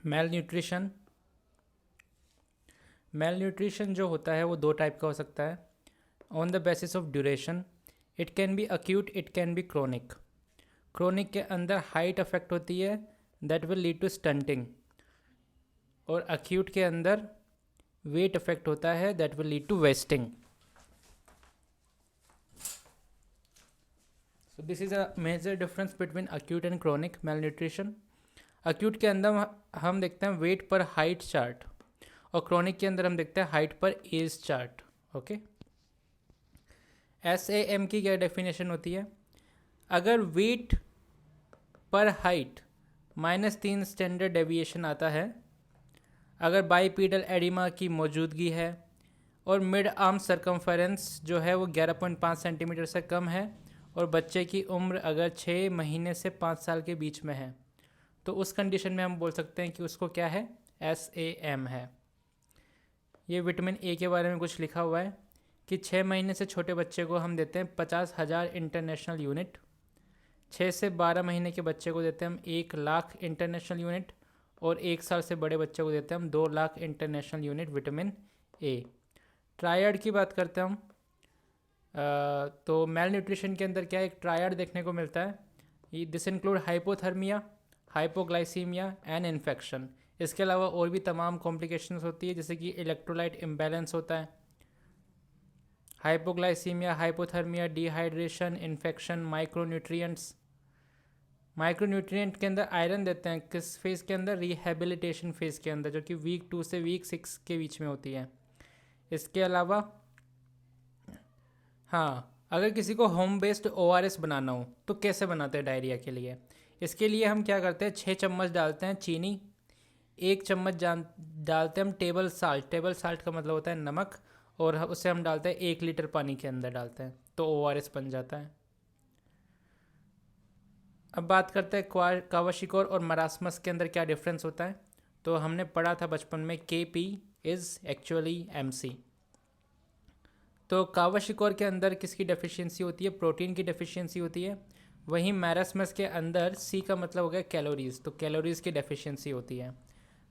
Mail nutrition जो होता है वो दो टाइप का हो सकता है on the basis of duration. It can be acute, it can be chronic. Chronic के अंदर हाइट अफेक्ट होती है, that will lead to stunting. और अक्यूट के अंदर वेट अफेक्ट होता है, that will lead to wasting. So this is a major difference between acute and chronic malnutrition. acute के अंदर हम देखते हैं वेट पर हाइट चार्ट, और क्रोनिक के अंदर हम देखते हैं हाइट पर एज चार्ट. ओके, SAM की क्या डेफिनेशन होती है? अगर वेट पर हाइट -3 स्टैंडर्ड डेविएशन आता है, अगर बाईपीडल एडिमा की मौजूदगी है, और मिड आर्म सरकमफेरेंस जो है वो 11.5 सेंटीमीटर से कम है, और बच्चे की उम्र अगर 6 महीने से 5 साल के बीच में है, तो उस कंडीशन में हम बोल सकते हैं कि उसको क्या है, SAM है. ये विटामिन ए के बारे में कुछ लिखा हुआ है कि 6 महीने से छोटे बच्चे को हम देते हैं 50,000 इंटरनेशनल यूनिट, 6 से 12 महीने के बच्चे को देते हैं हम 1 लाख इंटरनेशनल यूनिट, और 1 साल से बड़े बच्चे को देते हैं हम 2 lakh international unit vitamin A. Triad की बात करते हैं हम, तो मेल न्यूट्रिशन के अंदर क्या एक ट्रायड देखने को मिलता है. This include hypothermia, hypoglycaemia and infection. इसके अलावा और भी तमाम कॉम्प्लिकेशंस होती है, जैसे कि इलेक्ट्रोलाइट इम्बैलेंस होता है, hypoglycaemia, hypothermia, dehydration, infection, micronutrients. Micronutrient के अंदर आयरन देते हैं किस फेज़ के अंदर, रिहेबिलिटेशन फेज़ के अंदर, जो कि वीक 2 से वीक 6 के बीच में होती है. इसके अलावा हाँ, अगर किसी को होम बेस्ड ORS बनाना हो तो कैसे बनाते हैं डायरिया के लिए? इसके लिए हम क्या करते हैं, 6 चम्मच डालते हैं चीनी, 1 चम्मच डालते हैं हम टेबल साल्ट. टेबल साल्ट का मतलब होता है नमक, और उससे हम डालते हैं 1 लीटर पानी के अंदर डालते हैं, तो ORS बन जाता है. अब बात करते हैं कावाशिकोर और मरासमस के अंदर क्या डिफरेंस होता है. तो हमने पढ़ा था बचपन में KP इज़ एक्चुअली MC. तो कावाशिकोर के अंदर किसकी डेफिशिएंसी होती है, प्रोटीन की डेफिशिएंसी होती है. वहीं मैरास्मस के अंदर C का मतलब हो गया कैलोरीज, तो कैलोरीज की डेफिशिएंसी होती है.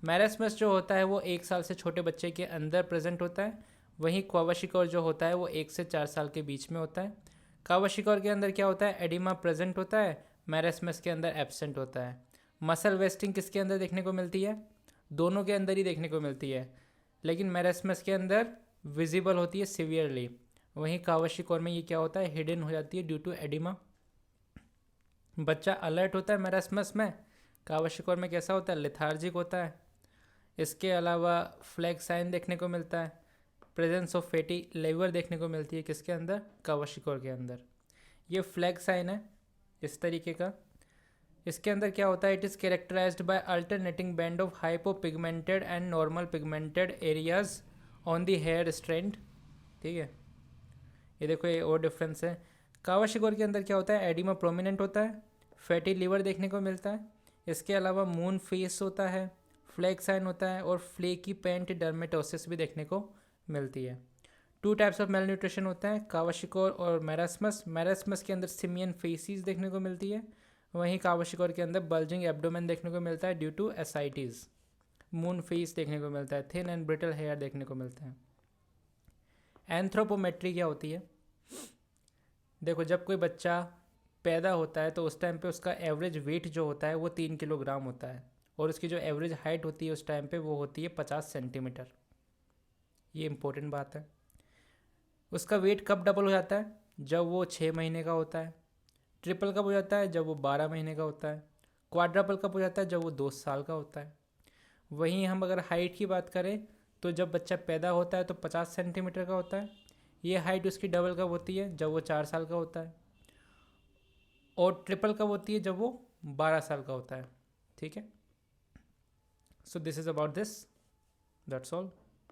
मैरास्मस जो होता है वो 1 साल से छोटे बच्चे के अंदर प्रेजेंट होता है, वहीं कावाशिकोर जो होता है वो 1 से 4 साल के बीच में होता है. कावाशिकोर के अंदर क्या होता है, एडिमा प्रेजेंट होता है, मैरास्मस के अंदर एब्सेंट होता है. मसल वेस्टिंग किसके अंदर देखने को मिलती है, दोनों के अंदर ही देखने को मिलती है, लेकिन मैरास्मस के अंदर विजिबल होती है सिवियरली, वहीं कावाशिकोर में ये क्या होता है, हिडन हो जाती है ड्यू टू एडिमा. बच्चा अलर्ट होता है मैरास्मस में, कावाशिकोर में कैसा होता है, लेथार्जिक होता है. इसके अलावा फ्लैग साइन देखने को मिलता है, प्रेजेंस ऑफ फैटी लिवर देखने को मिलती है किसके अंदर, कावाशिकोर के अंदर. ये फ्लैग साइन है इस तरीके का. इसके अंदर क्या होता है, it is characterized by alternating band of hypopigmented and normal pigmented areas on the hair strand. ठीक है, ये देखो ये और डिफरेंस है. कावाशिकोर के अंदर क्या होता है, एडिमा प्रोमिनेंट होता है, फैटी लिवर देखने को मिलता है. इसके अलावा मून फेस होता है, फ्लैग साइन होता है, और फ्लेकी पेंट डर्मेटोसिस भी देखने को मिलती है. 2 टाइप्स ऑफ मेल न्यूट्रिशन होता है, कावाशिकोर और मैरास्मस. मैरास्मस के अंदर सिमियन फेसिस देखने को मिलती है, वहीं कावाशिकोर के अंदर बल्जिंग एब्डोमेन देखने को मिलता है due to ascites. Moon face देखने को मिलता है, थिन एंड ब्रिटल हेयर देखने को मिलते हैं. एंथ्रोपोमेट्री क्या होती है, देखो जब कोई बच्चा पैदा होता है तो उस टाइम पे उसका एवरेज वेट जो होता है वो 3 किलोग्राम होता है, और उसकी जो एवरेज हाइट होती है उस टाइम पे वो होती है 50 सेंटीमीटर. ये इंपॉर्टेंट बात है. उसका वेट कब डबल हो जाता है, जब वो 6 महीने का होता है. ट्रिपल कब हो जाता है, जब वो 12 महीने का होता है. क्वाड्रपल कब हो जाता है, जब वो 2 साल का होता है. वहीं हम अगर हाइट की बात करें तो जब बच्चा पैदा होता है तो 50 सेंटीमीटर का होता है. ये हाइट उसकी डबल कब होती है, जब वो 4 साल का होता है. और ट्रिपल कब होती है, जब वो 12 साल का होता है. ठीक है, so this is about this, that's all.